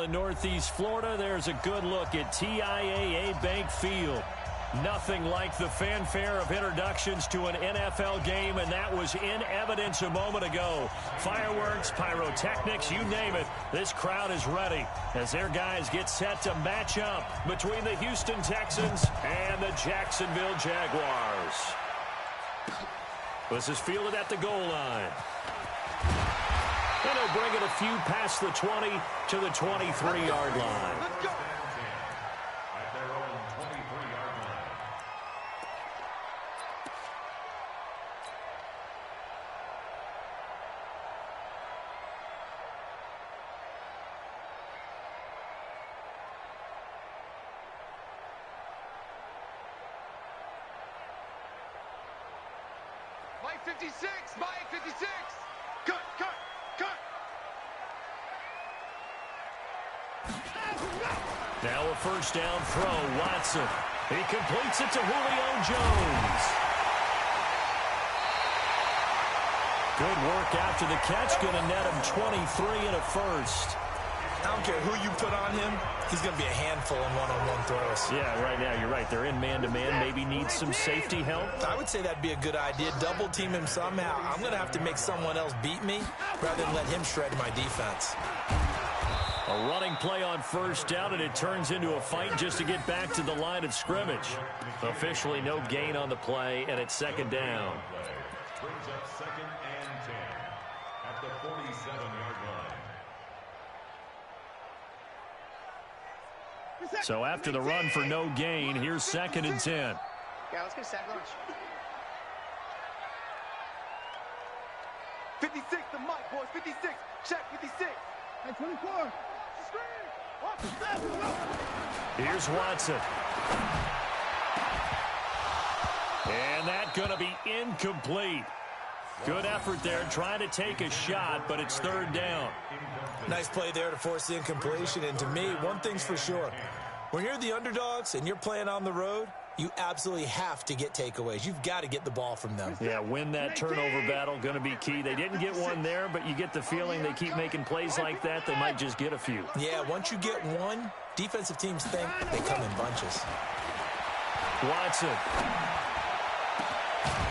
in Northeast Florida, there's a good look at TIAA Bank Field. Nothing like the fanfare of introductions to an NFL game, and that was in evidence a moment ago. Fireworks, pyrotechnics, you name it. This crowd is ready as their guys get set to match up between the Houston Texans and the Jacksonville Jaguars. This is fielded at the goal line. And he'll bring it a few past the 20 to the 23-yard line. Let's go. Mike 56, Mike 56. Cut. Now a first down throw, Watson. He completes it to Julio Jones. Good work after the catch, going to net him 23 and a first. I don't care who you put on him, he's going to be a handful in one-on-one throws. Yeah, right now you're right. They're in man-to-man. Maybe needs some safety help. I would say that'd be a good idea. Double team him somehow. I'm going to have to make someone else beat me rather than let him shred my defense. A running play on first down, and it turns into a fight just to get back to the line of scrimmage. Officially no gain on the play, and it's second down. Brings up second and 10 at the 47-yard line. So after the run for no gain, here's second and 10. Yeah, let's get a sack lunch. 56 to Mike, boys. 56. Check 56. Hey, 24. Here's Watson. And that's going to be incomplete. Good effort there, trying to take a shot, but it's third down. Nice play there to force the incompletion. And to me, one thing's for sure. When you're the underdogs and you're playing on the road, you absolutely have to get takeaways. You've got to get the ball from them. Yeah, win that turnover battle, going to be key. They didn't get one there, but you get the feeling they keep making plays like that, they might just get a few. Yeah, once you get one, defensive teams think they come in bunches. Watson.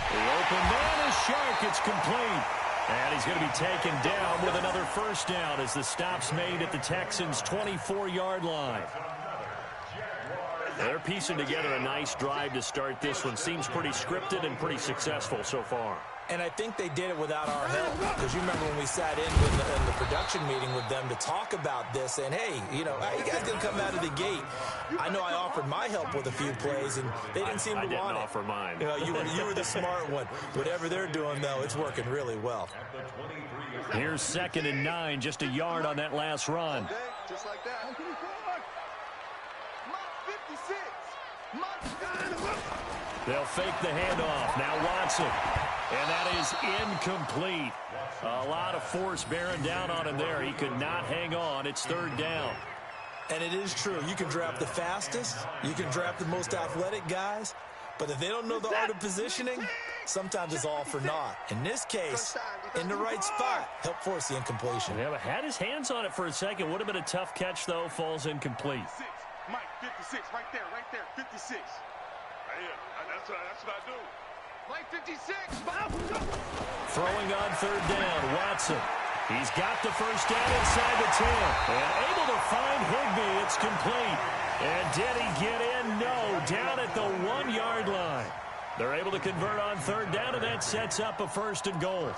The open man is Shark. It's complete. And he's going to be taken down with another first down as the stop's made at the Texans' 24-yard line. They're piecing together a nice drive to start this one. Seems pretty scripted and pretty successful so far. And I think they did it without our help. Because you remember when we sat in the production meeting with them to talk about this. And, hey, you know, how you guys going to come out of the gate? I know I offered my help with a few plays, and they didn't seem to want it. I didn't offer mine. You know, you were the smart one. Whatever they're doing, though, it's working really well. Here's second and 9, just a yard on that last run. Okay, just like that. Mike 56. They'll fake the handoff. Now Watson. And that is incomplete. A lot of force bearing down on him there. He could not hang on. It's third down. And it is true. You can draft the fastest. You can draft the most athletic guys. But if they don't know the art of positioning, sometimes it's all for naught. In this case, in the right spot, help force the incompletion. Yeah, but had his hands on it for a second. Would have been a tough catch, though. Falls incomplete. Mike 56, right there, 56. Right here. That's what I do. Mike 56. Throwing on third down, Watson. He's got the first down inside the 10. And able to find Higbee. It's complete. And did he get in? No. Down at the 1-yard line. They're able to convert on third down, and that sets up a first and goal.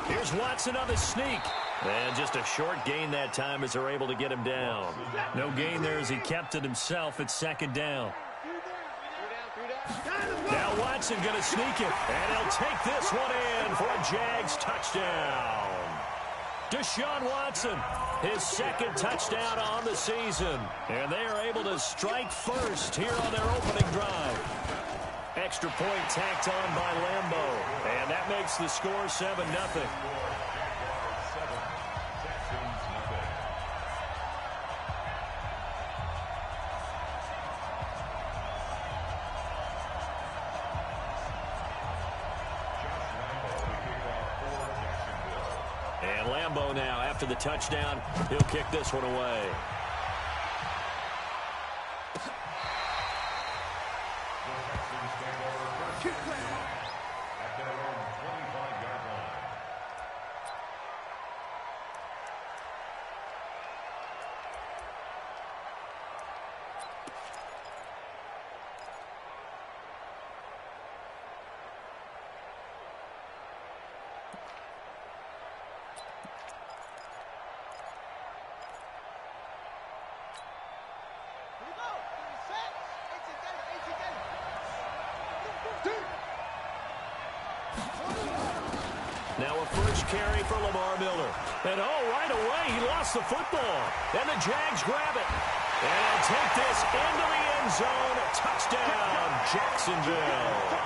Here's Watson on the sneak. And just a short gain that time as they're able to get him down. No gain there as he kept it himself. It's second down. Now Watson going to sneak it. And he'll take this one in for a Jags touchdown. Deshaun Watson, his second touchdown on the season. And they are able to strike first here on their opening drive. Extra point tacked on by Lambeau. And that makes the score 7-0. Lambeau now. After the touchdown, he'll kick this one away. At their own 25-yard line. Now a first carry for Lamar Miller. And right away, he lost the football. And the Jags grab it. And they'll take this into the end zone. Touchdown, Jacksonville.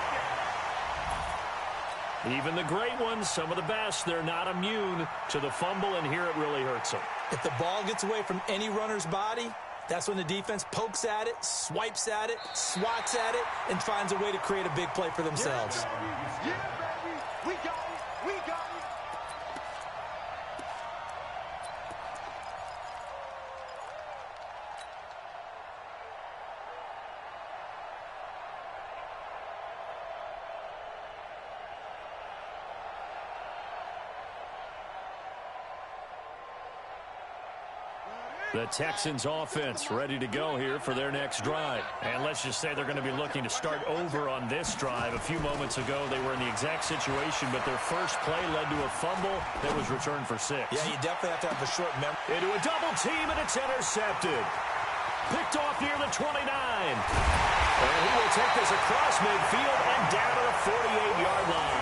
Even the great ones, some of the best, they're not immune to the fumble, and here it really hurts them. If the ball gets away from any runner's body, that's when the defense pokes at it, swipes at it, swats at it, and finds a way to create a big play for themselves. Yeah, baby. We got it. We got it. The Texans offense ready to go here for their next drive. And let's just say they're going to be looking to start over on this drive. A few moments ago, they were in the exact situation, but their first play led to a fumble that was returned for 6. Yeah, you definitely have to have a short memory. Into a double team, and it's intercepted. Picked off near the 29. And he will take this across midfield and down to the 48-yard line.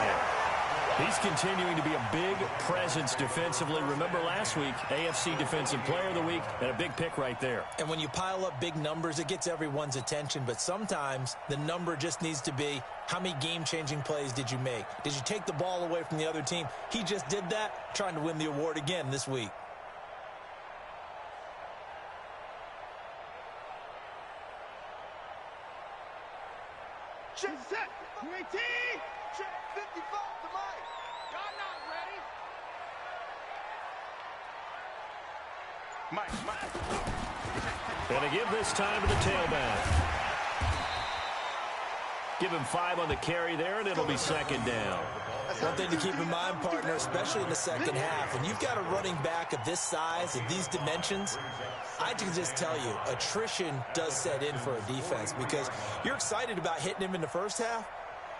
He's continuing to be a big presence defensively. Remember last week, AFC Defensive Player of the Week, and a big pick right there. And when you pile up big numbers, it gets everyone's attention. But sometimes the number just needs to be, how many game-changing plays did you make? Did you take the ball away from the other team? He just did that, trying to win the award again this week. Check set. UAT. Check 55 to Mike. Y'all not ready. Mike. And to give this time to the tailback. Give him 5 on the carry there, and it'll be second down. One thing to keep in mind, partner, especially in the second half, when you've got a running back of this size, of these dimensions, I can just tell you, attrition does set in for a defense because you're excited about hitting him in the first half.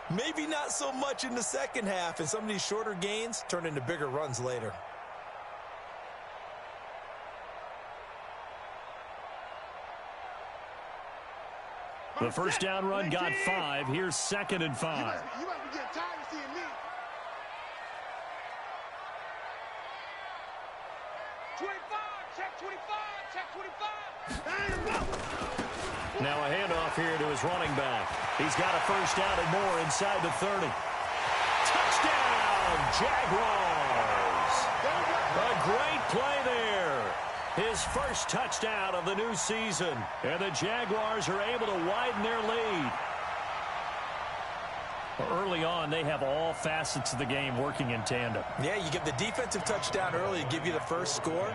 Maybe not so much in the second half, and some of these shorter gains turn into bigger runs later. The first down run got 5. Here's 2nd and 5. You must be getting tired of seeing me. 25, check 25, check 25. Now a handoff here to his running back. He's got a first down and more inside the 30. Touchdown, Jaguars. A great play there. His first touchdown of the new season. And the Jaguars are able to widen their lead. Early on, they have all facets of the game working in tandem. Yeah, you get the defensive touchdown early to give you the first score,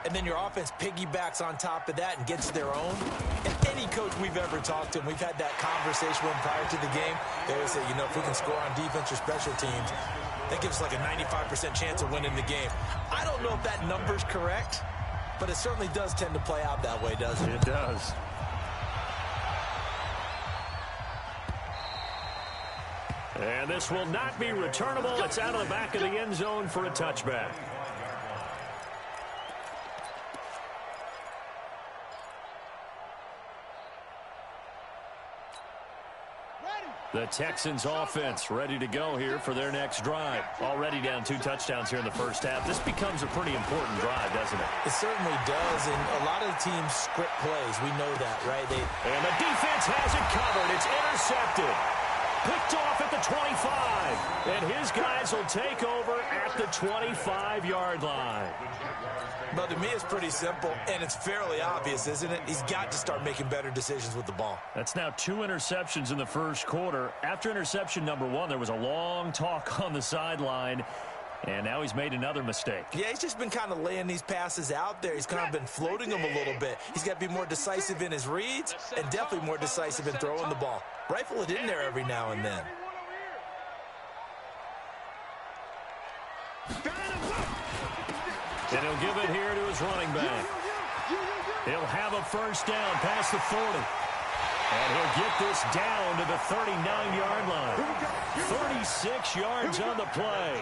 and then your offense piggybacks on top of that and gets their own. And any coach we've ever talked to, and we've had that conversation with them prior to the game, they always say, you know, if we can score on defense or special teams, that gives us like a 95% chance of winning the game. I don't know if that number's correct, but it certainly does tend to play out that way, doesn't it? It does. And this will not be returnable. It's out of the back of the end zone for a touchback. The Texans offense ready to go here for their next drive. Already down 2 touchdowns here in the first half. This becomes a pretty important drive, doesn't it? It certainly does, and a lot of the teams script plays. We know that, right? And the defense has it covered. It's intercepted. Picked off at the 25. And his guys will take over at the 25-yard line. But to me, it's pretty simple, and it's fairly obvious, isn't it? He's got to start making better decisions with the ball. That's now 2 interceptions in the first quarter. After interception number 1, there was a long talk on the sideline. And now he's made another mistake. Yeah, he's just been kind of laying these passes out there. He's kind of been floating them a little bit. He's got to be more decisive in his reads and definitely more decisive in throwing the ball. Rifle it in there every now and then. And he'll give it here to his running back. He'll have a first down past the 40. And he'll get this down to the 39-yard line. 36 yards on the play.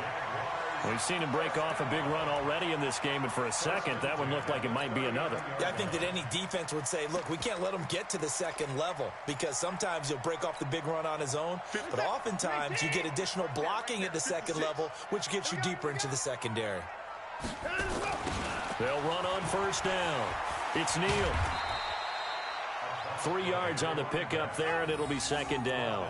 We've seen him break off a big run already in this game, and for a second, that one looked like it might be another. Yeah, I think that any defense would say, look, we can't let him get to the second level because sometimes he'll break off the big run on his own, but oftentimes you get additional blocking at the second level, which gets you deeper into the secondary. They'll run on first down. It's Neal. 3 yards on the pickup there, and it'll be second down.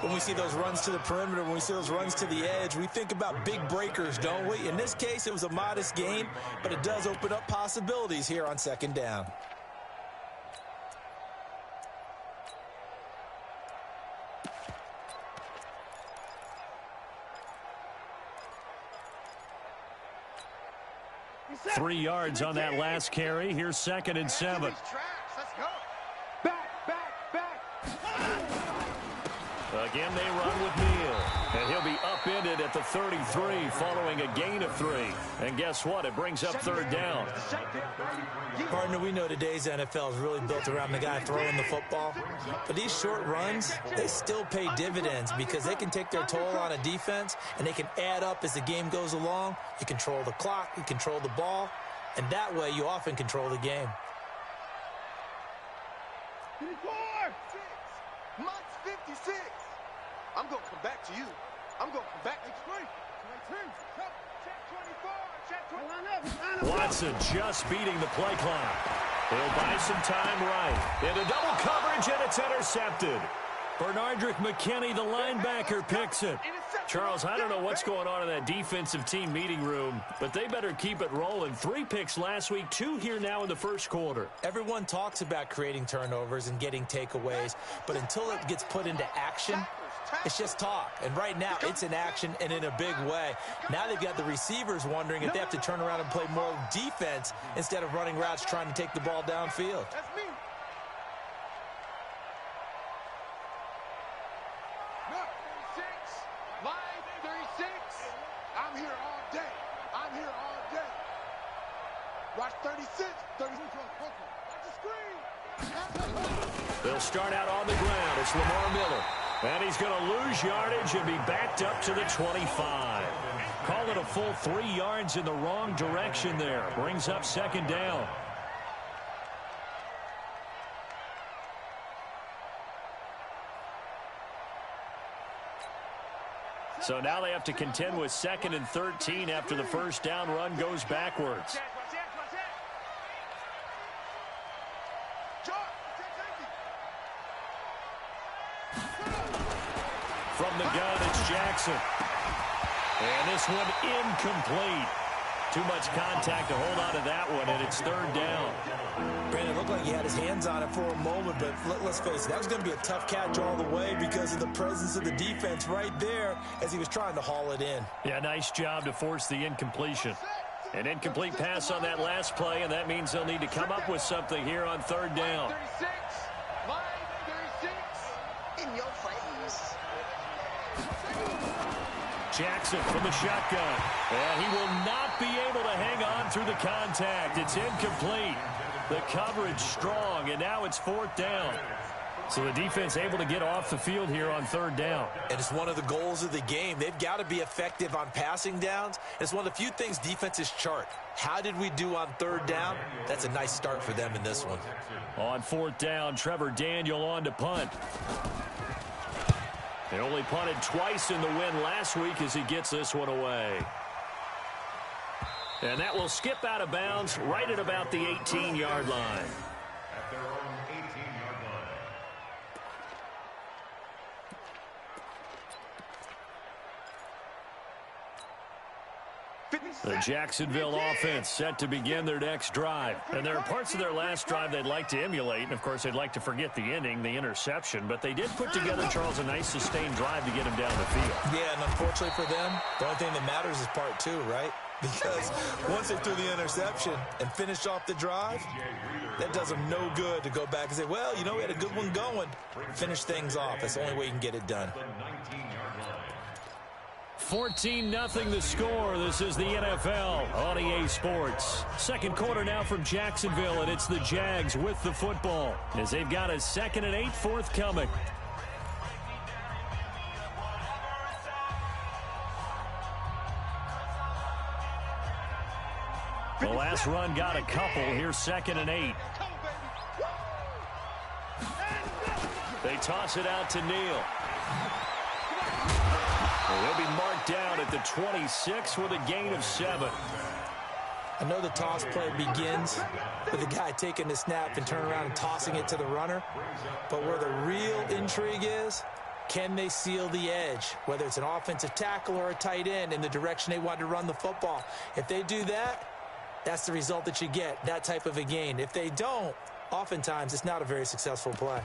When we see those runs to the perimeter, when we see those runs to the edge, we think about big breakers, don't we? In this case, it was a modest gain, but it does open up possibilities here on second down. Three yards on that last carry. Here's 2nd and 7. Let's go. Back. Again, they run with Neal. And he'll be upended at the 33 following a gain of 3. And guess what? It brings up third down. Partner, we know today's NFL is really built around the guy throwing the football. But these short runs, they still pay dividends because they can take their toll on a defense and they can add up as the game goes along. You control the clock, you control the ball, and that way you often control the game. 54. Months 56. I'm going to come back to you. I'm going to come back. Explain. Watson just beating the play clock. He'll buy some time right. Into double coverage, and it's intercepted. Bernardrick McKinney, the linebacker, picks it. Charles, I don't know what's going on in that defensive team meeting room, but they better keep it rolling. 3 picks last week, 2 here now in the first quarter. Everyone talks about creating turnovers and getting takeaways, but until it gets put into action, it's just talk. And right now, it's in action and in a big way. Now they've got the receivers wondering if they have to turn around and play more defense instead of running routes trying to take the ball downfield. That's me. Line 36. I'm here all day. I'm here all day. Watch 36. 36. Watch the screen. They'll start out on the ground. It's Lamar Miller. And he's going to lose yardage and be backed up to the 25. Call it a full 3 yards in the wrong direction there. Brings up second down. So now they have to contend with 2nd and 13 after the first down run goes backwards. From the gun, it's Jackson. And this one incomplete. Too much contact to hold on to that one, and it's third down. Brandon, it looked like he had his hands on it for a moment, but let's face it, that was going to be a tough catch all the way because of the presence of the defense right there as he was trying to haul it in. Yeah, nice job to force the incompletion. An incomplete pass on that last play, and that means they'll need to come up with something here on third down. 36. Line 36. In your face. Jackson from the shotgun. And he will not be able to hang on through the contact. It's incomplete. The coverage strong, and now it's fourth down. So the defense able to get off the field here on third down. And it's one of the goals of the game. They've got to be effective on passing downs. It's one of the few things defenses chart. How did we do on third down? That's a nice start for them in this one. On fourth down, Trevor Daniel on to punt. They only punted twice in the win last week as he gets this one away. And that will skip out of bounds right at about the 18-yard line. At their own 18-yard line. The Jacksonville offense set to begin their next drive. And there are parts of their last drive they'd like to emulate. And, of course, they'd like to forget the inning, the interception. But they did put together, Charles, a nice sustained drive to get him down the field. Yeah, and unfortunately for them, the only thing that matters is part two, right? Because once they threw the interception and finished off the drive, that does them no good to go back and say, well, you know, we had a good one going. Finish things off. That's the only way you can get it done. 14-0 the score. This is the NFL on EA Sports. Second quarter now from Jacksonville, and it's the Jags with the football as they've got a 2nd and 8 forthcoming. The last run got a couple. Here's 2nd and 8. They toss it out to Neal. He'll be marked down at the 26 with a gain of 7. I know the toss play begins with the guy taking the snap and turning around and tossing it to the runner. But where the real intrigue is, can they seal the edge, whether it's an offensive tackle or a tight end, in the direction they want to run the football? If they do that, that's the result that you get, that type of a gain. If they don't, oftentimes it's not a very successful play.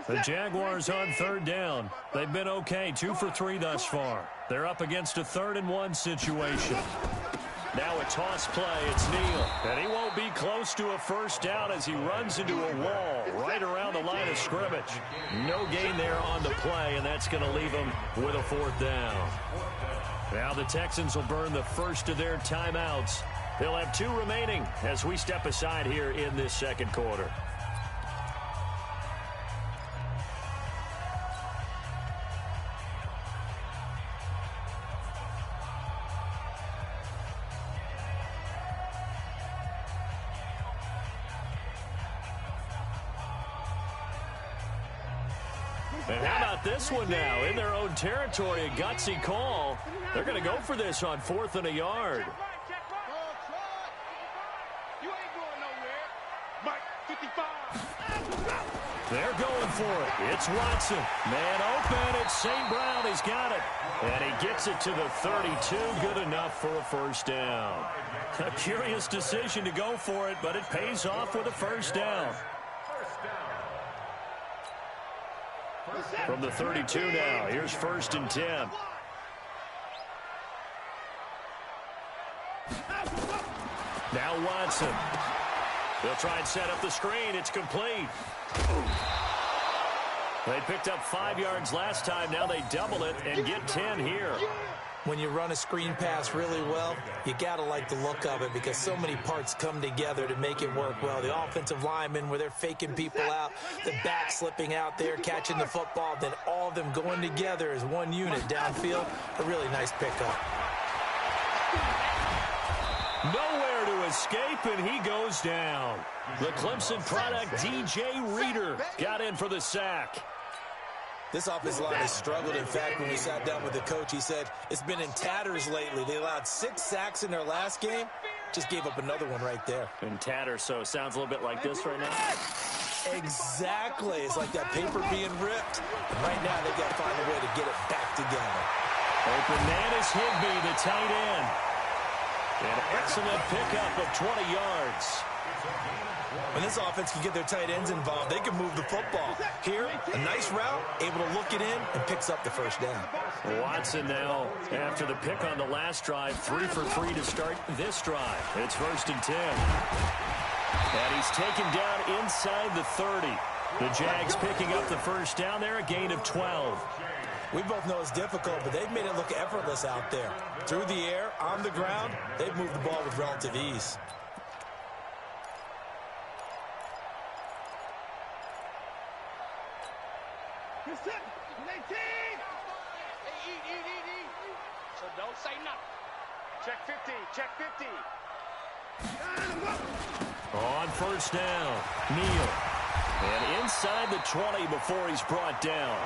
The Jaguars on 3rd down. They've been okay, 2 for 3 thus far. They're up against a 3rd and 1 situation. Now a toss play. It's Neal. And he won't be close to a first down as he runs into a wall right around the line of scrimmage. No gain there on the play, and that's going to leave him with a 4th down. Now the Texans will burn the first of their timeouts. They'll have 2 remaining as we step aside here in this second quarter. And how about this one now? In their own territory, a gutsy call. They're going to go for this on 4th and a yard. They're going for it. It's Watson. Man open. It's St. Brown. He's got it. And he gets it to the 32. Good enough for a first down. A curious decision to go for it, but it pays off with a first down. From the 32 now, here's 1st and 10. Now Watson. They'll try and set up the screen. It's complete. They picked up 5 yards last time. Now they double it and get 10 here. When you run a screen pass really well, you got to like the look of it because so many parts come together to make it work well. The offensive linemen, where they're faking people out, the back slipping out there, catching the football, then all of them going together as one unit downfield. A really nice pickup. Nowhere to escape, and he goes down. The Clemson product, DJ Reader, got in for the sack. This offensive line has struggled. In fact, when we sat down with the coach, he said it's been in tatters lately. They allowed 6 sacks in their last game. Just gave up another one right there. In tatters, so it sounds a little bit like this right now. Exactly. It's like that paper being ripped. And right now, they got to find a way to get it back together. Open man is Higbee, the tight end. An excellent pickup of 20 yards. When this offense can get their tight ends involved, they can move the football. Here, a nice route, able to look it in, and picks up the first down. Watson now, after the pick on the last drive, 3 for 3 to start this drive. It's 1st and 10. And he's taken down inside the 30. The Jags picking up the first down there, a gain of 12. We both know it's difficult, but they've made it look effortless out there. Through the air, on the ground, they've moved the ball with relative ease. So don't say nothing. Check 50, check 50. On first down, Neal. And inside the 20 before he's brought down.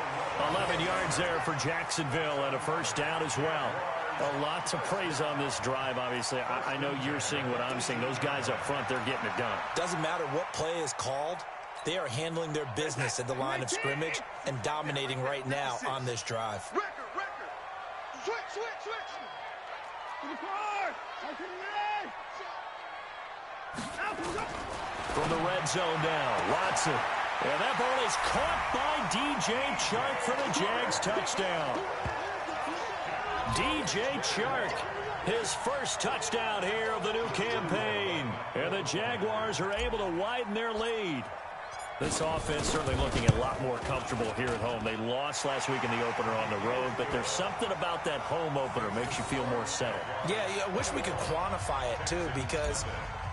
11 yards there for Jacksonville and a first down as well. A lot to praise on this drive, obviously. I know you're seeing what I'm seeing. Those guys up front, they're getting it done. Doesn't matter what play is called. They are handling their business at the line of scrimmage and dominating right now on this drive. Record. Switch. To the car. From the red zone now, Watson. And that ball is caught by DJ Chark for the Jags touchdown. DJ Chark, his first touchdown here of the new campaign. And the Jaguars are able to widen their lead. This offense certainly looking a lot more comfortable here at home. They lost last week in the opener on the road, but there's something about that home opener makes you feel more settled. Yeah, I wish we could quantify it, too, because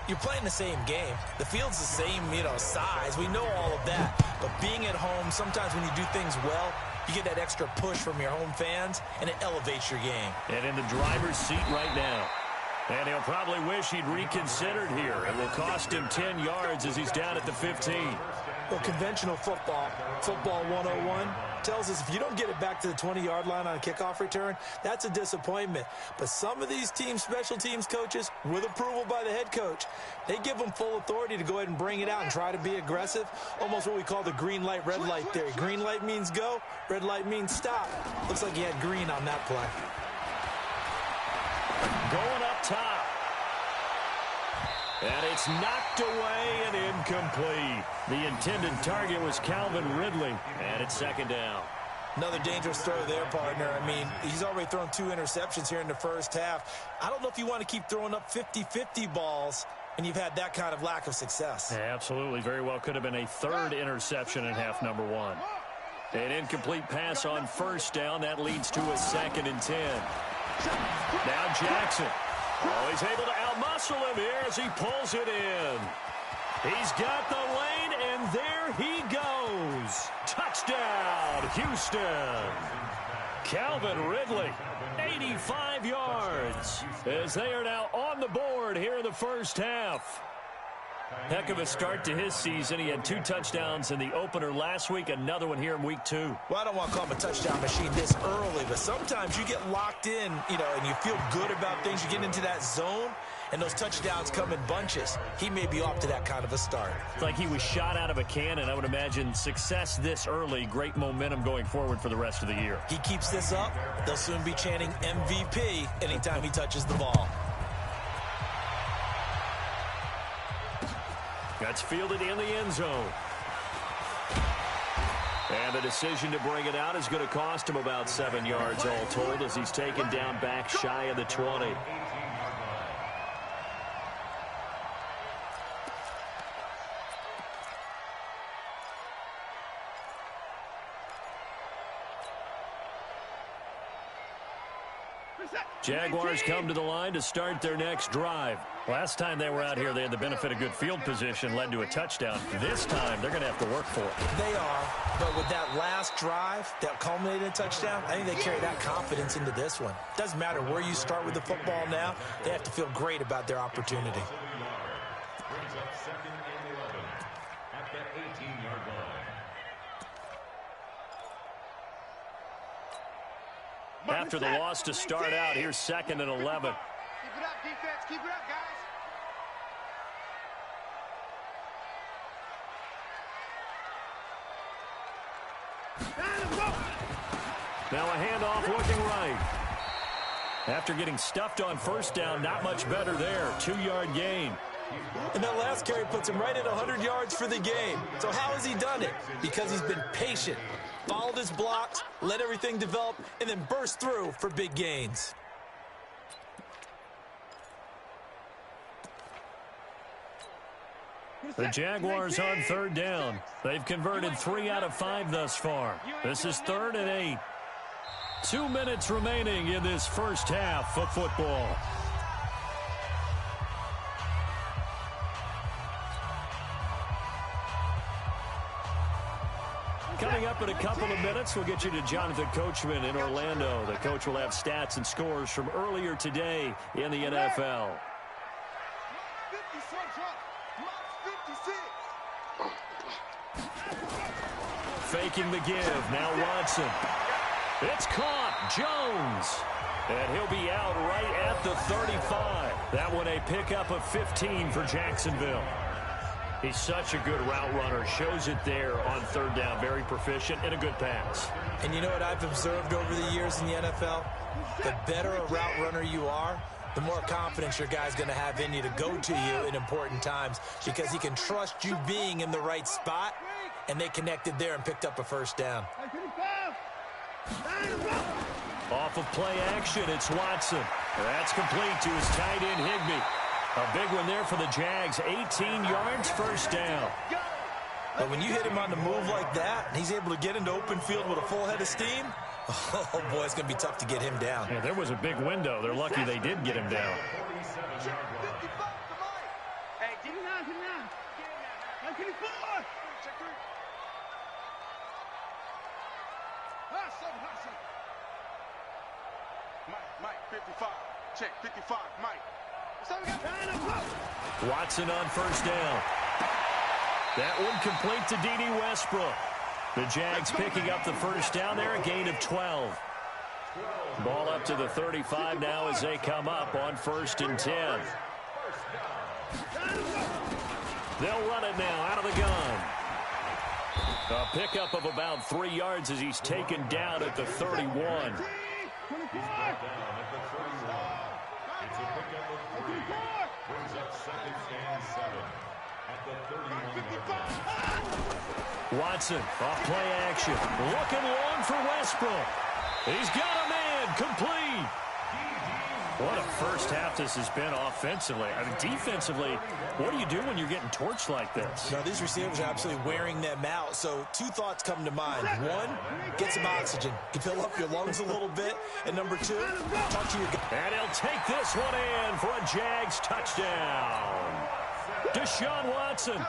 you're playing the same game. The field's the same, size. We know all of that. But being at home, sometimes when you do things well, you get that extra push from your home fans, and it elevates your game. And in the driver's seat right now. And he'll probably wish he'd reconsidered here. It will cost him 10 yards as he's down at the 15. Well, conventional football 101, tells us if you don't get it back to the 20-yard line on a kickoff return, that's a disappointment. But some of these special teams coaches, with approval by the head coach, they give them full authority to go ahead and bring it out and try to be aggressive. Almost what we call the green light, red light theory. Green light means go, red light means stop. Looks like he had green on that play. Going up top. And it's knocked away and incomplete. The intended target was Calvin Ridley. And it's second down. Another dangerous throw there, partner. I mean, he's already thrown 2 interceptions here in the first half. I don't know if you want to keep throwing up 50-50 balls and you've had that kind of lack of success. Yeah, absolutely. Very well could have been a third interception in half number 1. An incomplete pass on first down. That leads to a 2nd and 10. Now Jackson. Oh, he's able to outmuscle him here as he pulls it in. He's got the lane, and there he goes. Touchdown, Houston. Calvin Ridley, 85 yards, as they are now on the board here in the first half. Heck of a start to his season. He had 2 touchdowns in the opener last week, another one here in week 2. Well, I don't want to call him a touchdown machine this early, but sometimes you get locked in, and you feel good about things. You get into that zone, and those touchdowns come in bunches. He may be off to that kind of a start. It's like he was shot out of a cannon. I would imagine success this early, great momentum going forward for the rest of the year. He keeps this up, they'll soon be chanting MVP anytime he touches the ball. That's fielded in the end zone. And the decision to bring it out is going to cost him about 7 yards all told as he's taken down back shy of the 20. Jaguars come to the line to start their next drive. Last time they were out here, they had the benefit of good field position, led to a touchdown. This time, they're going to have to work for it. They are, but with that last drive that culminated in a touchdown, I think they carry that confidence into this one. Doesn't matter where you start with the football now, they have to feel great about their opportunity. Brings up 2nd and 11 at the 18-yard line. After the loss to start out, here's 2nd and 11. Keep it up, defense. Keep it up, guys. Now a handoff looking right. After getting stuffed on first down, not much better there. 2-yard gain. And that last carry puts him right at 100 yards for the game. So how has he done it? Because he's been patient, followed his blocks, let everything develop, and then burst through for big gains. The Jaguars on 3rd down. They've converted 3 out of 5 thus far. This is 3rd and 8. 2 minutes remaining in this first half of football. Coming up in a couple of minutes, we'll get you to Jonathan Coachman in Orlando. The coach will have stats and scores from earlier today in the NFL. Faking the give. Now Watson. It's caught. Jones. And he'll be out right at the 35. That one a pickup of 15 for Jacksonville. He's such a good route runner. Shows it there on third down. Very proficient and a good pass. And you know what I've observed over the years in the NFL? The better a route runner you are, the more confidence your guy's going to have in you to go to you in important times because he can trust you being in the right spot, and they connected there and picked up a first down. Off of play action, it's Watson. That's complete to his tight end, Higbee. A big one there for the Jags. 18 yards, first down. But when you hit him on the move like that, and he's able to get into open field with a full head of steam, oh, boy, it's going to be tough to get him down. Yeah, there was a big window. They're lucky they did get him down. Mike, 55. Check, 55, Mike. Watson on first down. That one complete to D.D. Westbrook. The Jags picking up the first down there, a gain of 12. Ball up to the 35 now as they come up on 1st and 10. They'll run it now out of the gun. A pickup of about 3 yards as he's taken down at the 31. He's brought down at the 31. It's a pickup of 3. Brings up 2nd and 7 at the 31-yard line. Watson off play action. Looking long for Westbrook. He's got a man complete. What a first half this has been offensively. I mean, defensively, what do you do when you're getting torched like this? Now, these receivers are absolutely wearing them out. So 2 thoughts come to mind. 1, get some oxygen. You fill up your lungs a little bit. And number 2, talk to your guy. And he'll take this one in for a Jags touchdown. Deshaun Watson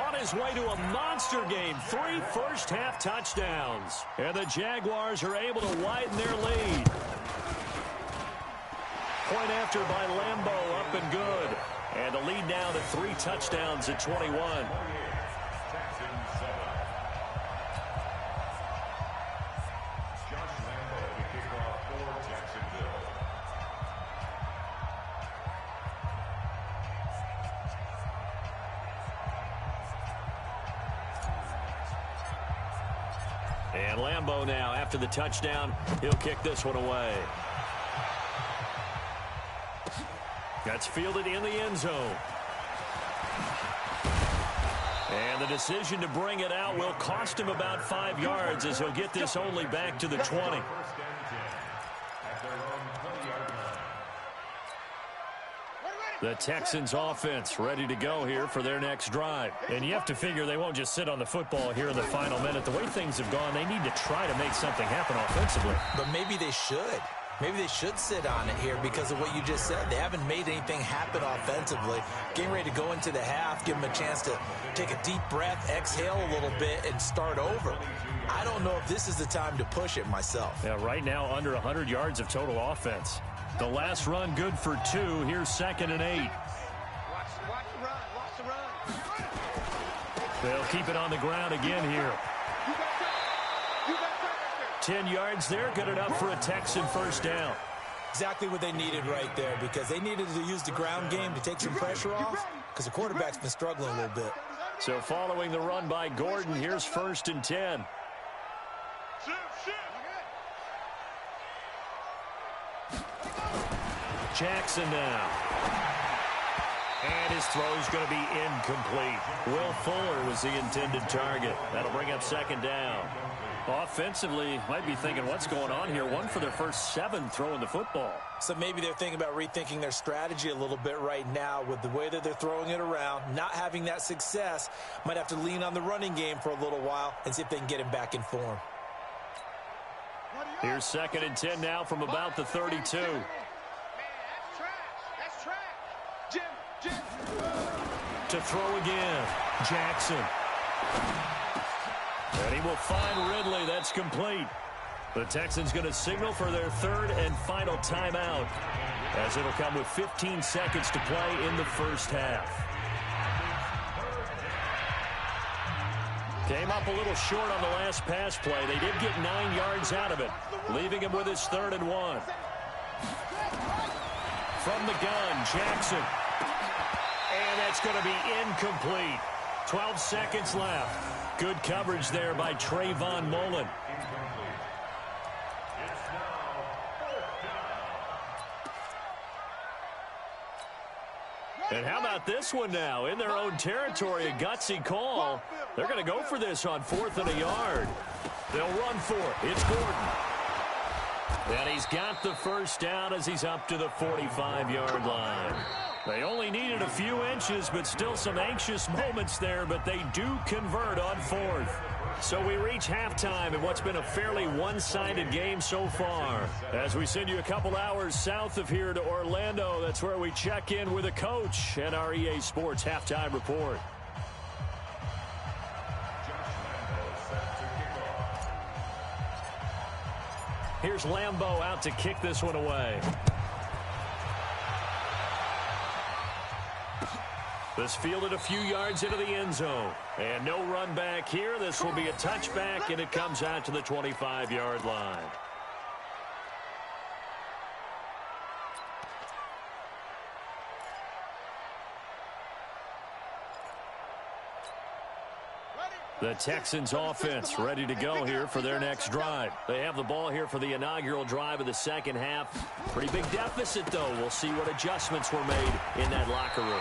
on his way to a monster game. 3 first-half touchdowns. And the Jaguars are able to widen their lead. Point after by Lambeau, up and good. And the lead now to 3 touchdowns at 21. Texans 7. Josh Lambeau to kick off for Jacksonville. And Lambeau now, after the touchdown, he'll kick this one away. That's fielded in the end zone. And the decision to bring it out will cost him about 5 yards as he'll get this only back to the 20. 1st and 10 at their own 20-yard line. The Texans offense ready to go here for their next drive. And you have to figure they won't just sit on the football here in the final minute. The way things have gone, they need to try to make something happen offensively. But maybe they should. Maybe they should sit on it here because of what you just said. They haven't made anything happen offensively. Getting ready to go into the half, give them a chance to take a deep breath, exhale a little bit, and start over. I don't know if this is the time to push it myself. Yeah, right now under 100 yards of total offense. The last run good for 2. Here's 2nd and 8. Watch the run. Watch the run. They'll keep it on the ground again here. 10 yards there, good enough for a Texan first down. Exactly what they needed right there because they needed to use the ground game to take some pressure off because the quarterback's been struggling a little bit. So following the run by Gordon, here's 1st and 10. Jackson now. And his throw's going to be incomplete. Will Fuller was the intended target. That'll bring up 2nd down. Offensively, might be thinking, what's going on here? 1 for their first 7 throwing the football. So maybe they're thinking about rethinking their strategy a little bit right now with the way that they're throwing it around, not having that success. Might have to lean on the running game for a little while and see if they can get him back in form. Here's 2nd and 10 now from about the 32. Man, that's trash. Jim. To throw again, Jackson. And he will find Ridley. That's complete. The Texans going to signal for their 3rd and final timeout as it'll come with 15 seconds to play in the first half. Came up a little short on the last pass play. They did get 9 yards out of it, leaving him with his 3rd and 1. From the gun, Jackson. And that's going to be incomplete. 12 seconds left. Good coverage there by Trayvon Mullen. And how about this one now? In their own territory, a gutsy call. They're going to go for this on 4th and a yard. They'll run for it. It's Gordon. And he's got the first down as he's up to the 45-yard line. They only needed a few inches, but still some anxious moments there, but they do convert on 4th. So we reach halftime in what's been a fairly one-sided game so far. As we send you a couple hours south of here to Orlando, that's where we check in with a coach and our EA Sports Halftime Report. Here's Lambeau out to kick this one away. This fielded a few yards into the end zone. And no run back here. This will be a touchback, and it comes out to the 25-yard line. The Texans offense ready to go here for their next drive. They have the ball here for the inaugural drive of the second half. Pretty big deficit, though. We'll see what adjustments were made in that locker room.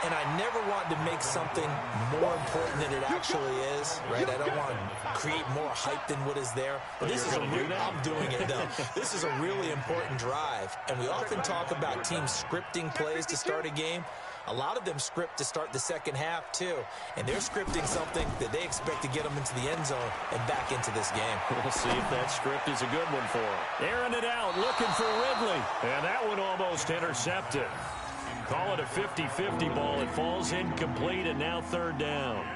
And I never want to make something more important than it actually is, right? I don't want to create more hype than what is there. But this is I'm doing it, though. This is a really important drive. And we often talk about teams scripting plays to start a game. A lot of them script to start the second half, too. And they're scripting something that they expect to get them into the end zone and back into this game. We'll see if that script is a good one for them. Airing it out, looking for Ridley. And that one almost intercepted. Call it a 50-50 ball. It falls incomplete, and now 3rd down.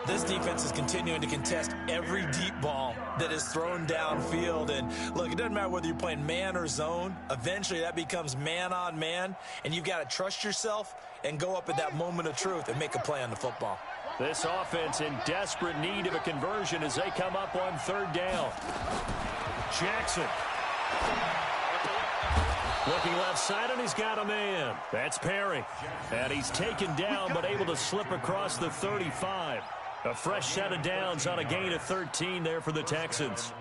This defense is continuing to contest every deep ball that is thrown downfield. And, look, it doesn't matter whether you're playing man or zone. Eventually, that becomes man-on-man, and you've got to trust yourself and go up at that moment of truth and make a play on the football. This offense in desperate need of a conversion as they come up on 3rd down. Jackson. Looking left side, and he's got a man. That's Perry. And he's taken down, but able to slip across the 35. A fresh set of downs on a gain of 13 there for the Texans.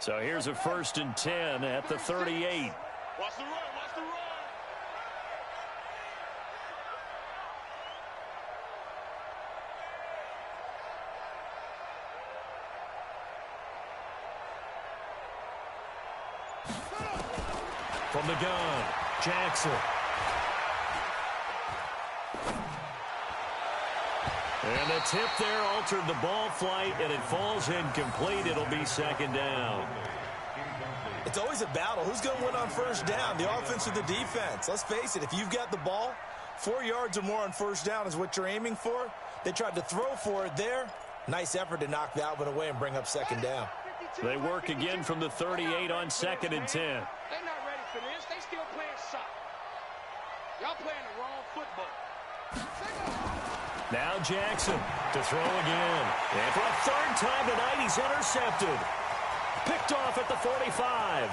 So here's a 1st and 10 at the 38. Watch the run, watch the run. From the gun, Jackson. And the tip there altered the ball flight, and it falls incomplete. It'll be 2nd down. It's always a battle. Who's going to win on 1st down, the offense or the defense? Let's face it, if you've got the ball, 4 yards or more on 1st down is what you're aiming for. They tried to throw for it there. Nice effort to knock that one away and bring up 2nd down. They work again from the 38 on 2nd and 10. They're not ready for this. They still playing soft. Y'all playing the wrong football. Now Jackson to throw again. And for a 3rd time tonight, he's intercepted. Picked off at the 45.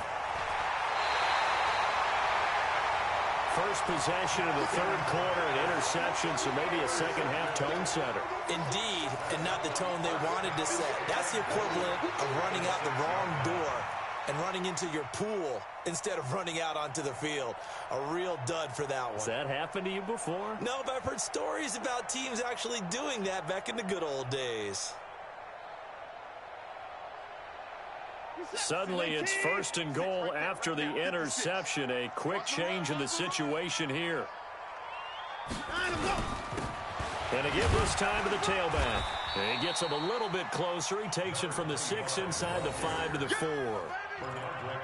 First possession of the 3rd quarter, an interception, so maybe a second-half tone setter. Indeed, and not the tone they wanted to set. That's the equivalent of running out the wrong door and running into your pool instead of running out onto the field. A real dud for that one. Has that happened to you before? No, but I've heard stories about teams actually doing that back in the good old days. Suddenly it's 1st and goal after the interception. A quick change in the situation here. And again, this time to the tailback. And he gets him a little bit closer. He takes it from the 6 inside the 5 to the 4.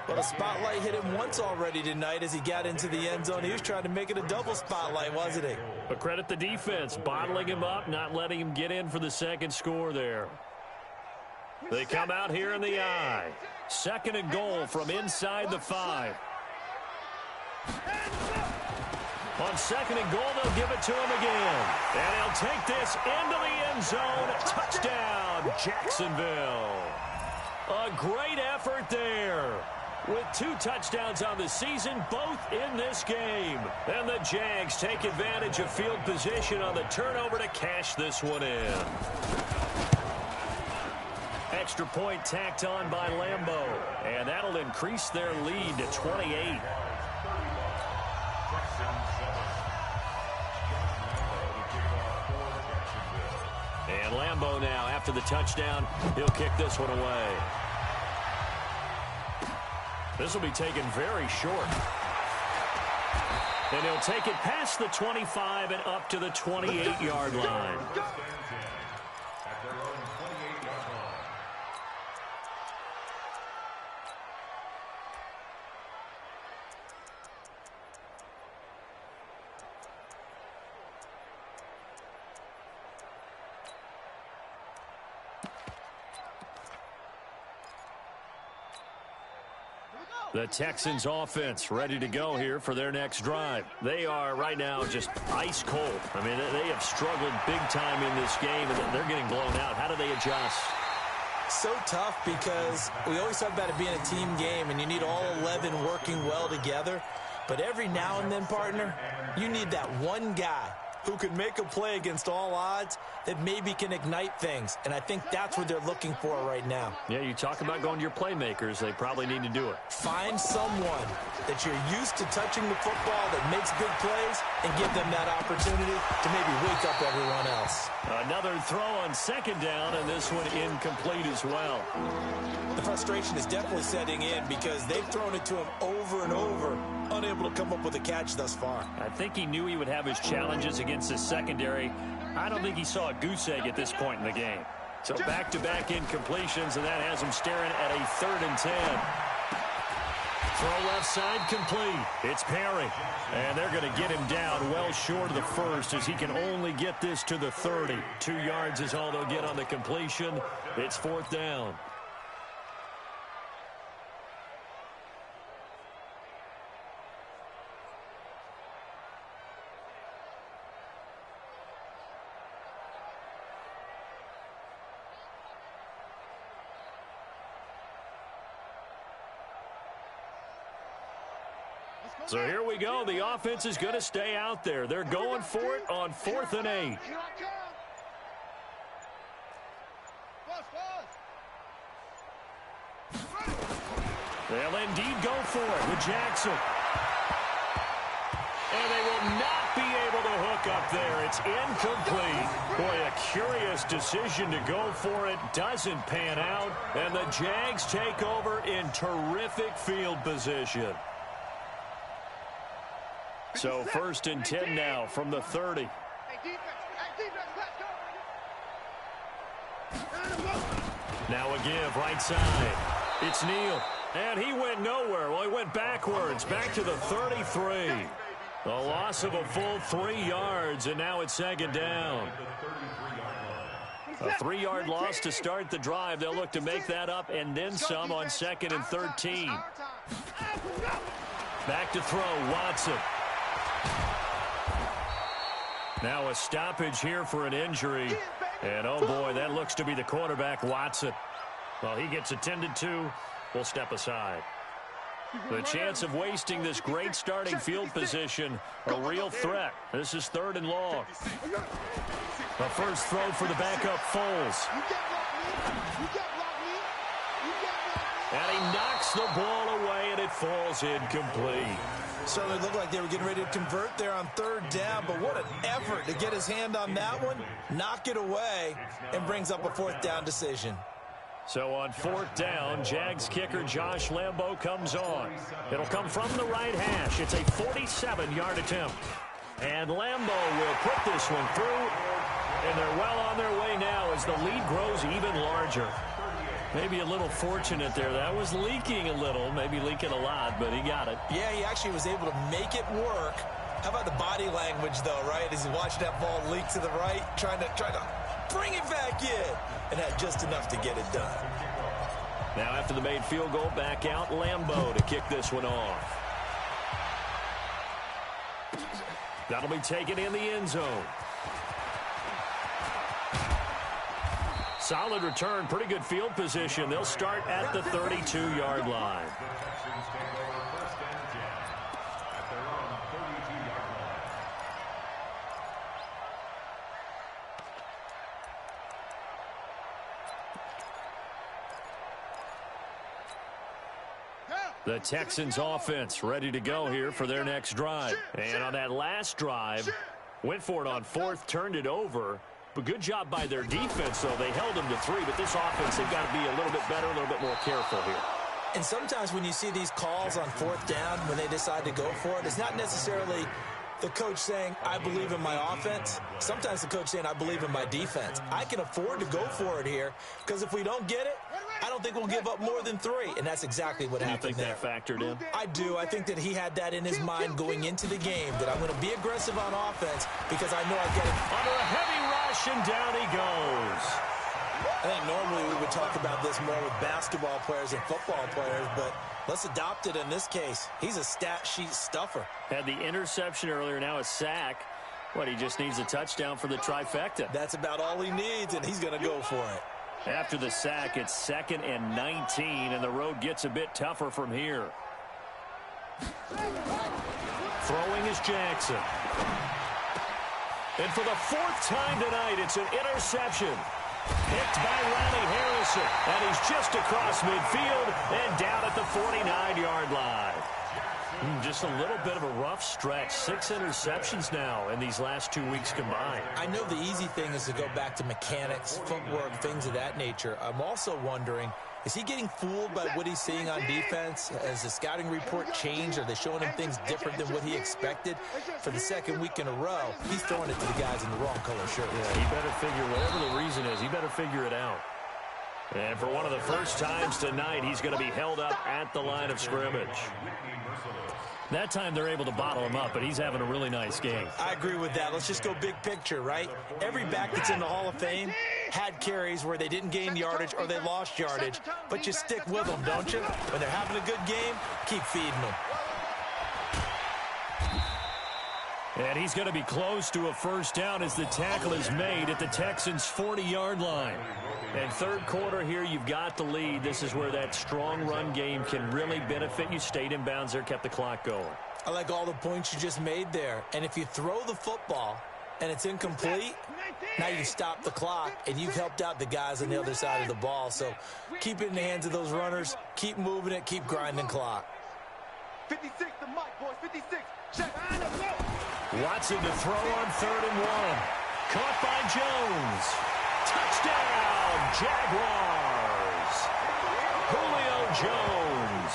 Well, the spotlight hit him once already tonight as he got into the end zone. He was trying to make it a double spotlight, wasn't he? But credit the defense, bottling him up, not letting him get in for the 2nd score there. They come out here in the I. 2nd and goal from inside the 5. On 2nd and goal, they'll give it to him again. And he'll take this into the end zone. Touchdown, Jacksonville. A great effort there. with 2 touchdowns on the season, both in this game. And the Jags take advantage of field position on the turnover to cash this one in. Extra point tacked on by Lambeau, and that'll increase their lead to 28. And Lambeau now, after the touchdown, he'll kick this one away. This will be taken very short. And he'll take it past the 25 and up to the 28-yard line. The Texans offense ready to go here for their next drive. They are right now just ice cold. I mean, they have struggled big time in this game, and they're getting blown out. How do they adjust? So tough because we always talk about it being a team game, and you need all 11 working well together. But every now and then, partner, you need that one guy who can make a play against all odds that maybe can ignite things. And I think that's what they're looking for right now. Yeah, you talk about going to your playmakers. They probably need to do it. Find someone that you're used to touching the football that makes big plays and give them that opportunity to maybe wake up everyone else. Another throw on second down, and this one incomplete as well. The frustration is definitely setting in because they've thrown it to him over and over, unable to come up with a catch thus far. I think he knew he would have his challenges against his secondary. I don't think he saw a goose egg at this point in the game. So back-to-back incompletions, and that has him staring at a 3rd and 10. Throw left side complete. It's Perry. And they're going to get him down well short of the first as he can only get this to the 30. 2 yards is all they'll get on the completion. It's 4th down. So here we go. The offense is going to stay out there. They're going for it on 4th and 8. They'll indeed go for it with Jackson. And they will not be able to hook up there. It's incomplete. Boy, a curious decision to go for it. Doesn't pan out. And the Jags take over in terrific field position. So 1st and 10 now from the 30. Now a give right side. It's Neal. And he went nowhere. Well, he went backwards. Back to the 33. A loss of a full 3 yards, and now it's 2nd down. A 3-yard loss to start the drive. They'll look to make that up and then some on 2nd and 13. Back to throw, Watson. Now a stoppage here for an injury. And, oh, boy, that looks to be the quarterback, Watson. Well, he gets attended to. We'll step aside. The chance of wasting this great starting field position, a real threat. This is 3rd and long. The first throw for the backup, Foles. And he knocks the ball away, and it falls incomplete. Certainly looked like they were getting ready to convert there on 3rd down, but what an effort to get his hand on that one, knock it away, and brings up a 4th down decision. So on 4th down, Jags kicker Josh Lambeau comes on. It'll come from the right hash. It's a 47-yard attempt. And Lambeau will put this one through, and they're well on their way now as the lead grows even larger. Maybe a little fortunate there. That was leaking a little, maybe leaking a lot, but he got it. Yeah, he actually was able to make it work. How about the body language, though, right? As he watched that ball leak to the right, trying to bring it back in, and had just enough to get it done. Now after the made field goal, back out Lambeau to kick this one off. That'll be taken in the end zone. solid return, pretty good field position. They'll start at the 32-yard line. The Texans offense ready to go here for their next drive. And on that last drive, went for it on fourth, turned it over. But good job by their defense, though. They held them to 3, but this offense, they've got to be a little bit better, a little bit more careful here. And sometimes when you see these calls on fourth down, when they decide to go for it, it's not necessarily the coach saying, I believe in my offense. Sometimes the coach saying, I believe in my defense. I can afford to go for it here because if we don't get it, I don't think we'll give up more than 3. And that's exactly what happened there. You think that factored in? I do. I think that he had that in his mind going into the game, that I'm going to be aggressive on offense because I know I get it. Under a heavy rush, and down he goes. I think normally we would talk about this more with basketball players and football players, but let's adopt it in this case. He's a stat sheet stuffer. Had the interception earlier, now a sack. What, he just needs a touchdown for the trifecta. That's about all he needs, and he's going to go for it. After the sack, it's 2nd and 19, and the road gets a bit tougher from here. Throwing is Jackson. And for the 4th time tonight, it's an interception. Picked by Ronnie Harrison, and he's just across midfield and down at the 49-yard line. Just a little bit of a rough stretch. 6 interceptions now in these last 2 weeks combined. I know the easy thing is to go back to mechanics, footwork, things of that nature. I'm also wondering, is he getting fooled by what he's seeing on defense? Has the scouting report changed? Are they showing him things different than what he expected? For the 2nd week in a row, he's throwing it to the guys in the wrong color shirt. Yeah, he better figure, whatever the reason is, he better figure it out. And for one of the first times tonight, he's going to be held up at the line of scrimmage. That time they're able to bottle him up, but he's having a really nice game. I agree with that. Let's just go big picture, right? Every back that's in the Hall of Fame had carries where they didn't gain yardage or they lost yardage, but you stick with them, don't you? When they're having a good game, keep feeding them. And he's going to be close to a first down as the tackle is made at the Texans' 40-yard line. And third quarter here, you've got the lead. This is where that strong run game can really benefit you. Stayed in bounds there, kept the clock going. I like all the points you just made there. And if you throw the football and it's incomplete, now you stop the clock and you've helped out the guys on the other side of the ball. So keep it in the hands of those runners. Keep moving it. Keep grinding clock. 56, the mic, boys. 56. Check. Watson to throw on 3rd and 1. Caught by Jones. Touchdown, Jaguars. Julio Jones.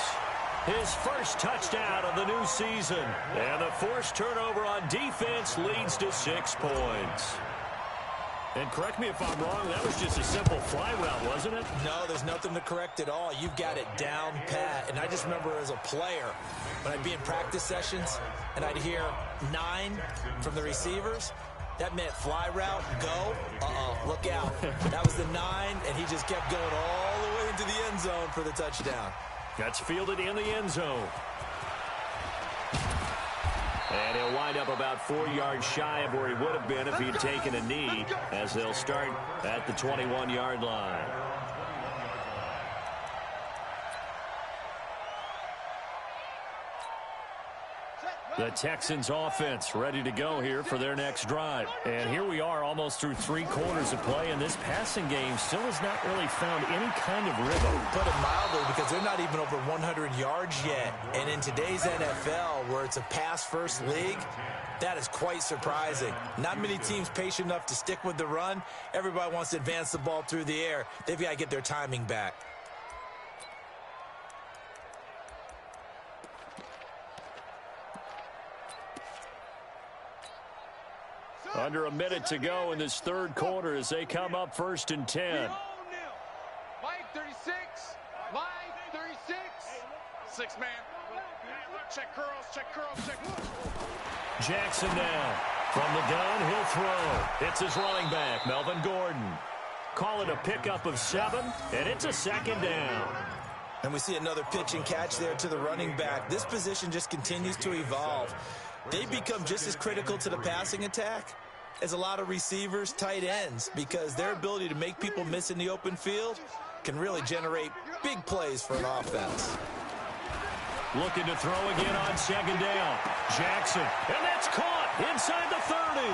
His first touchdown of the new season. And the forced turnover on defense leads to 6 points. And correct me if I'm wrong, that was just a simple fly route, wasn't it? No, there's nothing to correct at all. You've got it down pat. And I just remember as a player, when I'd be in practice sessions and I'd hear 9 from the receivers, that meant fly route, go, look out. That was the 9, and he just kept going all the way into the end zone for the touchdown. That's fielded in the end zone. And he'll wind up about 4 yards shy of where he would have been if he'd taken a knee, as they'll start at the 21-yard line. The Texans offense ready to go here for their next drive. And here we are almost through 3 quarters of play, and this passing game still has not really found any kind of rhythm. Put it mildly, because they're not even over 100 yards yet. And in today's NFL, where it's a pass-first league, that is quite surprising. Not many teams patient enough to stick with the run. Everybody wants to advance the ball through the air. They've got to get their timing back. Under a minute to go in this third quarter as they come up 1st and 10. Mike, 36. Mike, 36. 6 man. Check curls, check curls, check. Jackson now. From the gun, he'll throw. It's his running back, Melvin Gordon. Call it a pickup of 7, and it's a 2nd down. And we see another pitch and catch there to the running back. This position just continues to evolve. They become just as critical to the passing attack is a lot of receivers, tight ends, because their ability to make people miss in the open field can really generate big plays for an offense. Looking to throw again on second down. Jackson, and that's caught inside the 30.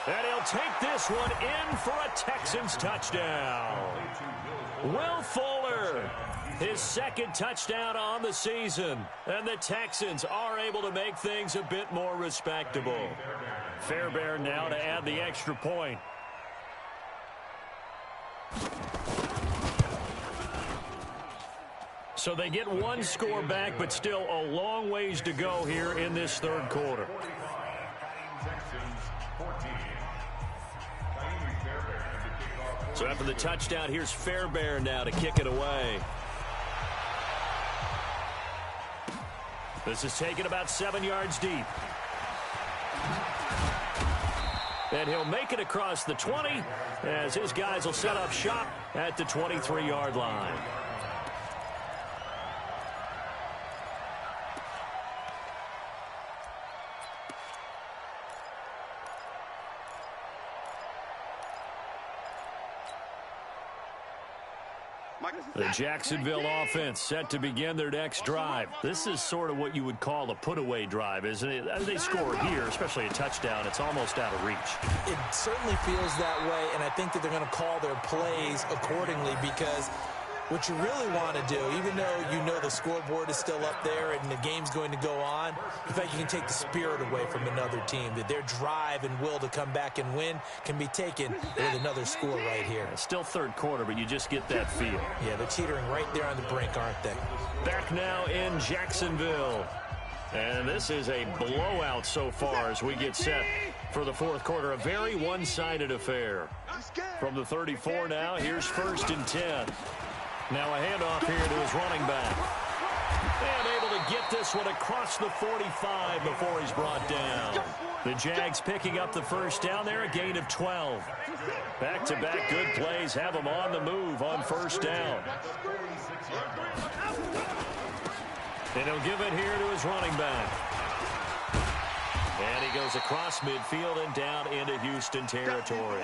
And he'll take this one in for a Texans touchdown. Will Fuller, his second touchdown on the season. And the Texans are able to make things a bit more respectable. Fairbairn now to add the extra point. So they get one score back, but still a long ways to go here in this third quarter. So after the touchdown, here's Fairbairn now to kick it away. This is taken about 7 yards deep. And he'll make it across the 20 as his guys will set up shop at the 23-yard line. The Jacksonville offense set to begin their next drive. This is sort of what you would call a put-away drive, isn't it? As they score here, especially a touchdown, it's almost out of reach. It certainly feels that way, and I think that they're going to call their plays accordingly, because what you really want to do, even though you know the scoreboard is still up there and the game's going to go on, in fact, you can take the spirit away from another team, that their drive and will to come back and win can be taken with another score right here. It's still third quarter, but you just get that feel. Yeah, they're teetering right there on the brink, aren't they? Back now in Jacksonville. And this is a blowout so far as we get set for the fourth quarter. A very one-sided affair. From the 34 now, here's 1st and 10. Now a handoff here to his running back. And able to get this one across the 45 before he's brought down. The Jags picking up the first down there, a gain of 12. Back-to-back good plays have them on the move on first down. And he'll give it here to his running back. And he goes across midfield and down into Houston territory.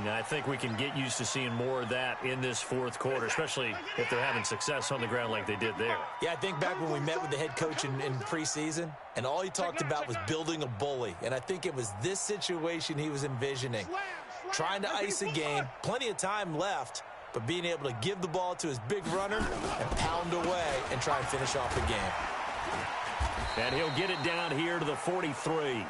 Now, I think we can get used to seeing more of that in this fourth quarter, especially if they're having success on the ground like they did there. Yeah, I think back when we met with the head coach in preseason, and all he talked about was building a bully. And I think it was this situation he was envisioning. Trying to ice a game, plenty of time left, but being able to give the ball to his big runner and pound away and try and finish off the game. And he'll get it down here to the 43.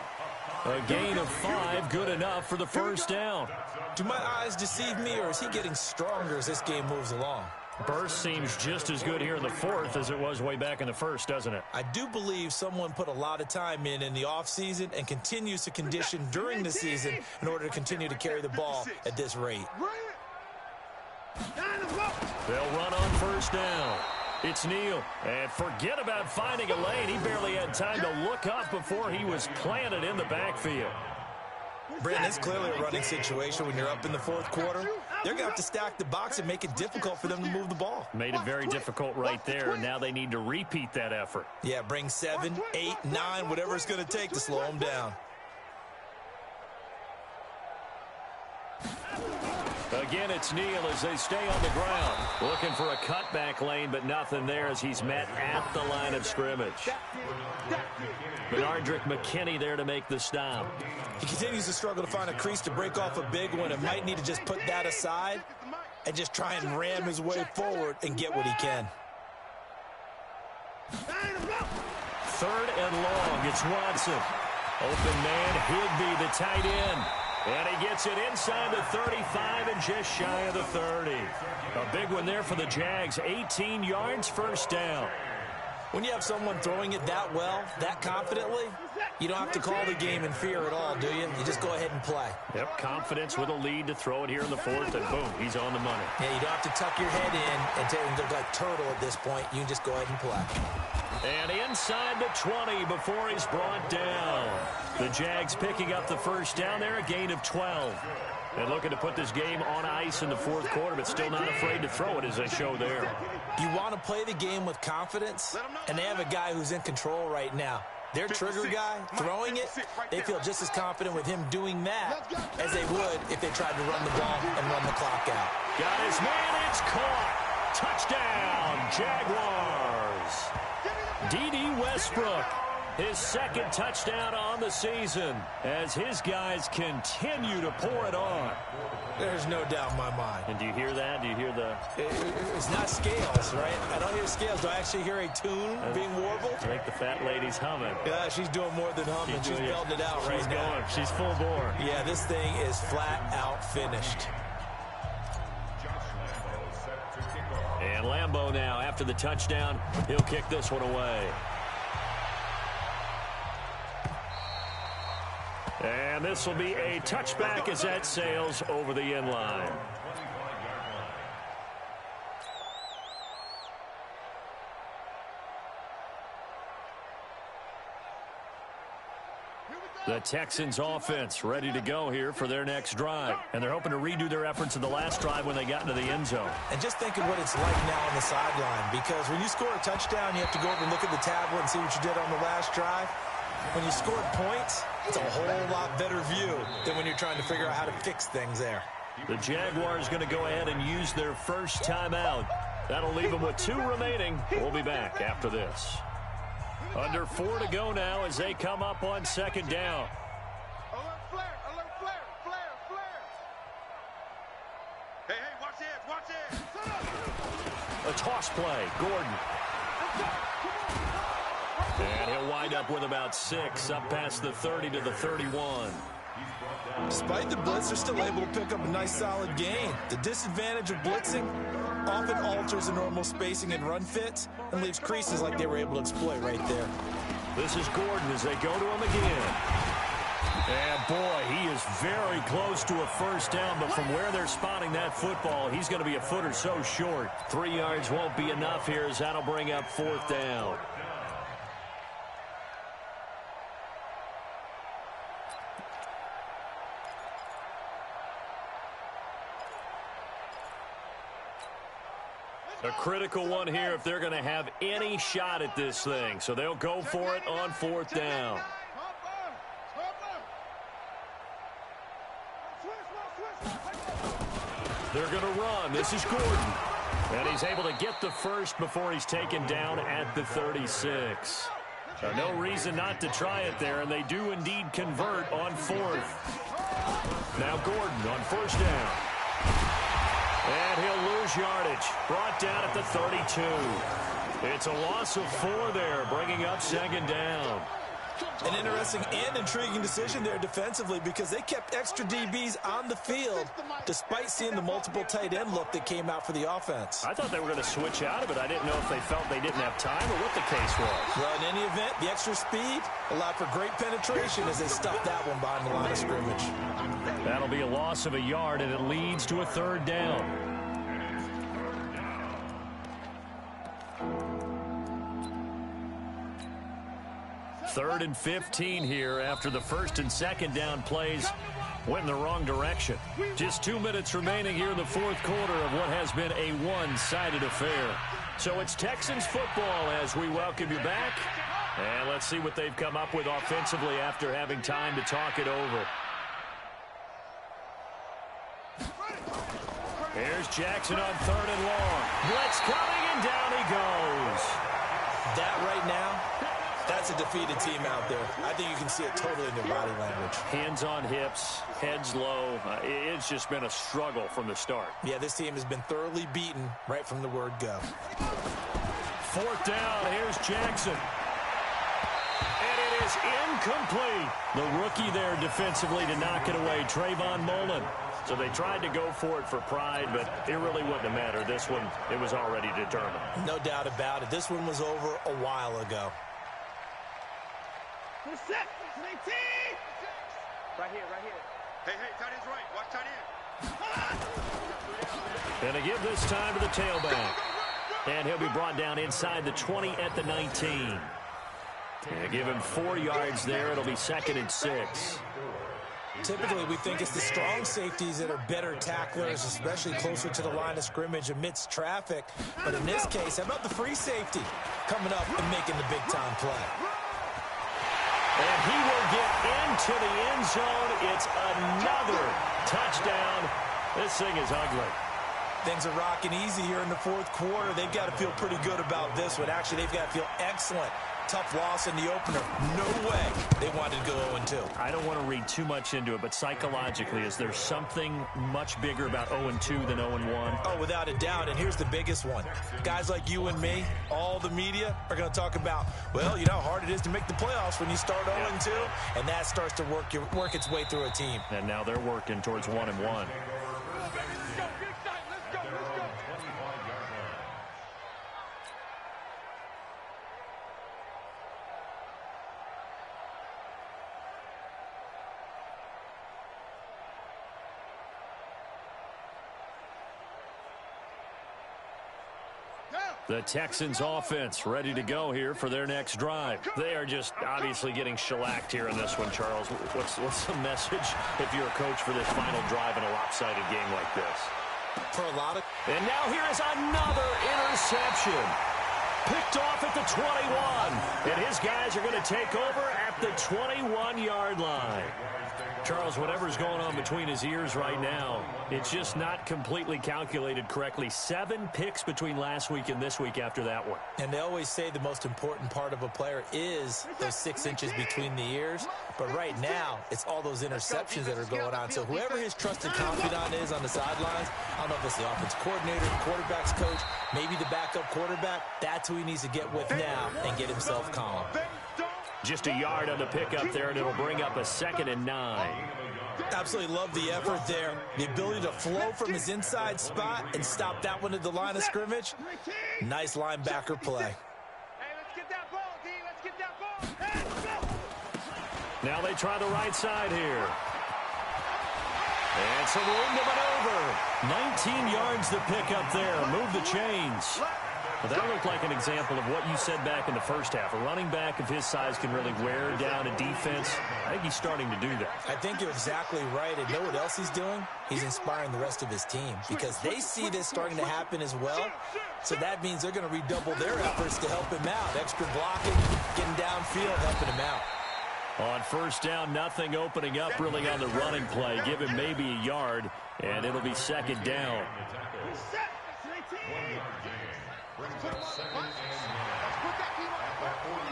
A gain of 5, good enough for the first down. Do my eyes deceive me, or is he getting stronger as this game moves along? Burst seems just as good here in the fourth as it was way back in the first, doesn't it? I do believe someone put a lot of time in the offseason and continues to condition during the season in order to continue to carry the ball at this rate. They'll run on first down. It's Neal. And forget about finding a lane. He barely had time to look up before he was planted in the backfield. Brandon, it's clearly a running situation when you're up in the fourth quarter. They're going to have to stack the box and make it difficult for them to move the ball. Made it very difficult right there. Now they need to repeat that effort. Yeah, bring 7, 8, 9, whatever it's going to take to slow them down. Again, it's Neal as they stay on the ground. Looking for a cutback lane, but nothing there as he's met at the line of scrimmage. Benardrick McKinney there to make the stop. He continues to struggle to find a crease to break off a big one and might need to just put that aside and just try and ram his way forward and get what he can. 3rd and long. It's Watson. Open man, Higby, the tight end. And he gets it inside the 35 and just shy of the 30. A big one there for the Jags. 18 yards, first down. When you have someone throwing it that well, that confidently, you don't have to call the game in fear at all, do you? You just go ahead and play. Yep, confidence with a lead to throw it here in the fourth, and boom, he's on the money. Yeah, you don't have to tuck your head in and look like turtle at this point. You can just go ahead and play. And inside the 20 before he's brought down. The Jags picking up the first down there, a gain of 12. And looking to put this game on ice in the fourth quarter, but still not afraid to throw it as they show there. You want to play the game with confidence, and they have a guy who's in control right now. Their trigger guy, throwing it, they feel just as confident with him doing that as they would if they tried to run the ball and run the clock out. Got his man, it's caught. Touchdown, Jaguars. D.D. Westbrook, his second touchdown on the season as his guys continue to pour it on. There's no doubt in my mind. And do you hear that? Do you hear the... It's not scales, right? I don't hear scales. Do I actually hear a tune being warbled? I think the fat lady's humming. Yeah, she's doing more than humming. She's belting it out right now. She's full bore. Yeah, this thing is flat out finished. And Lambeau now, after the touchdown, he'll kick this one away. And this will be a touchback as that sails over the end line. The Texans offense ready to go here for their next drive. And they're hoping to redo their efforts in the last drive when they got into the end zone. And just think of what it's like now on the sideline, because when you score a touchdown, you have to go over and look at the tablet and see what you did on the last drive. When you scored points, it's a whole lot better view than when you're trying to figure out how to fix things there. The Jaguars going to go ahead and use their first timeout. That'll leave them with 2 remaining. We'll be back after this. Under 4 to go now as they come up on second down. Alert flare, flare. Hey, watch it. A toss play, Gordon. And he'll wind up with about 6, up past the 30 to the 31. Despite the blitz, they're still able to pick up a nice solid gain. The disadvantage of blitzing often alters the normal spacing and run fits and leaves creases like they were able to exploit right there. This is Gordon as they go to him again. And boy, he is very close to a first down, but from where they're spotting that football, he's going to be a foot or so short. 3 yards won't be enough here as that'll bring up 4th down. A critical one here if they're going to have any shot at this thing. So they'll go for it on 4th down. They're going to run. This is Gordon. And he's able to get the first before he's taken down at the 36. So no reason not to try it there, and they do indeed convert on 4th. Now Gordon on 1st down. And he'll lose yardage. Brought down at the 32. It's a loss of 4 there, bringing up 2nd down. An interesting and intriguing decision there defensively, because they kept extra DBs on the field despite seeing the multiple tight end look that came out for the offense. I thought they were going to switch out of it. I didn't know if they felt they didn't have time or what the case was. Well, in any event, the extra speed allowed for great penetration as they stuffed that one behind the line of scrimmage. That'll be a loss of a yard, and it leads to a 3rd down. Third and 15 here after the 1st and 2nd down plays went in the wrong direction. Just 2 minutes remaining here in the 4th quarter of what has been a one-sided affair. So it's Texans football as we welcome you back. And let's see what they've come up with offensively after having time to talk it over. Here's Jackson on 3rd and long. Blitz coming, and down he goes. That right now, that's a defeated team out there. I think you can see it totally in their body language. Hands on hips, heads low. It's just been a struggle from the start. Yeah, this team has been thoroughly beaten right from the word go. 4th down, here's Jackson. And it is incomplete. The rookie there defensively to knock it away, Trayvon Mullen. So they tried to go for it for pride, but it really wouldn't have mattered. This one, it was already determined. No doubt about it. This one was over a while ago. Set. Right here. Hey, tight end's right. Watch tight end. And they give this time to the tailback. And he'll be brought down inside the 20 at the 19. And give him 4 yards there. It'll be 2nd and 6. Typically, we think it's the strong safeties that are better tacklers, especially closer to the line of scrimmage amidst traffic. But in this case, how about the free safety coming up and making the big-time play? And he will get into the end zone. It's another touchdown. This thing is ugly. Things are rocking easy here in the fourth quarter. They've got to feel pretty good about this one. Actually, they've got to feel excellent. Tough loss in the opener. No way they wanted to go 0-2. I don't want to read too much into it, but psychologically, is there something much bigger about 0-2 than 0-1? Oh, without a doubt, and here's the biggest one. Guys like you and me, all the media, are going to talk about, well, you know how hard it is to make the playoffs when you start 0-2, and that starts to work its way through a team. And now they're working towards 1-1. The Texans offense ready to go here for their next drive. They are just obviously getting shellacked here in this one, Charles. What's the message if you're a coach for this final drive in a lopsided game like this? For a lot of... And now here is another interception. Picked off at the 21. And his guys are going to take over at the 21-yard line. Charles, whatever's going on between his ears right now, it's just not completely calculated correctly. 7 picks between last week and this week after that one. And they always say the most important part of a player is those 6 inches between the ears. But right now, it's all those interceptions that are going on. So whoever his trusted confidant is on the sidelines, I don't know if it's the offensive coordinator, the quarterback's coach, maybe the backup quarterback, that's who he needs to get with now and get himself calm. Just a yard on the pickup there, and it'll bring up a 2nd and 9. Absolutely love the effort there. The ability to flow from his inside spot and stop that one at the line of scrimmage. Nice linebacker play. Hey, let's get that ball, D. Let's get that ball. Hey, let's go. Now they try the right side here. And some room to maneuver. 19 yards to pick up there. Move the chains. Well, that looked like an example of what you said back in the first half. A running back of his size can really wear down a defense. I think he's starting to do that. I think you're exactly right. And know what else he's doing? He's inspiring the rest of his team because they see this starting to happen as well. So that means they're going to redouble their efforts to help him out. Extra blocking, getting downfield, helping him out. On first down, nothing opening up really on the running play. Give him maybe a yard, and it'll be 2nd down. Put that team on the 43-yard line.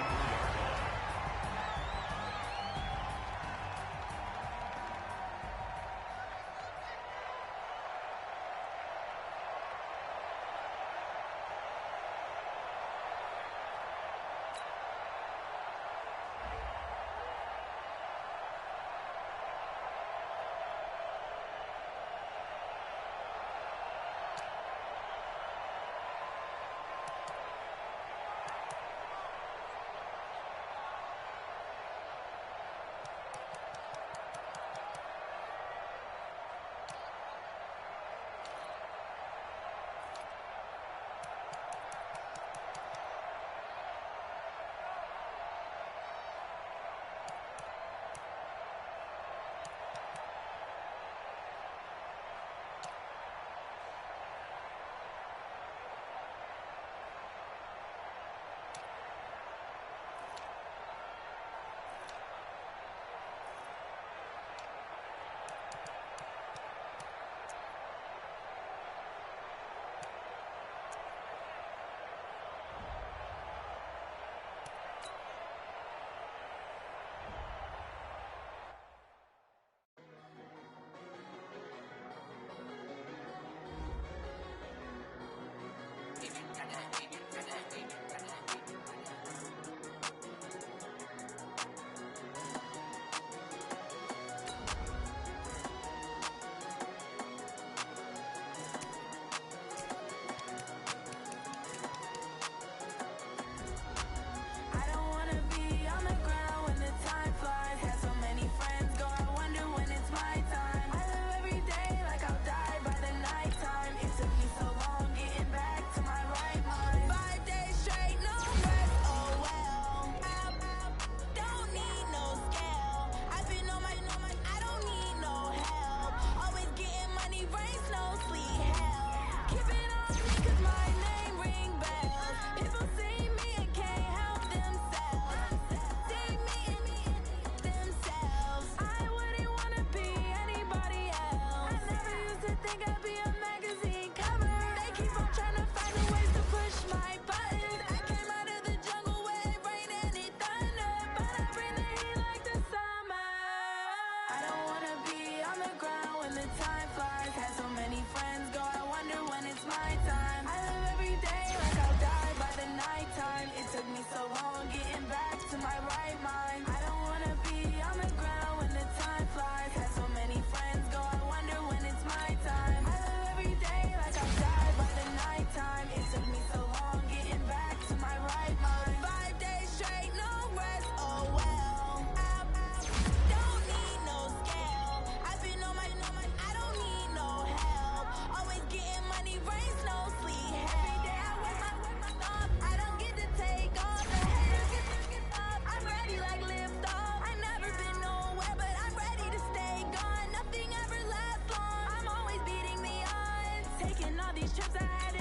championships I had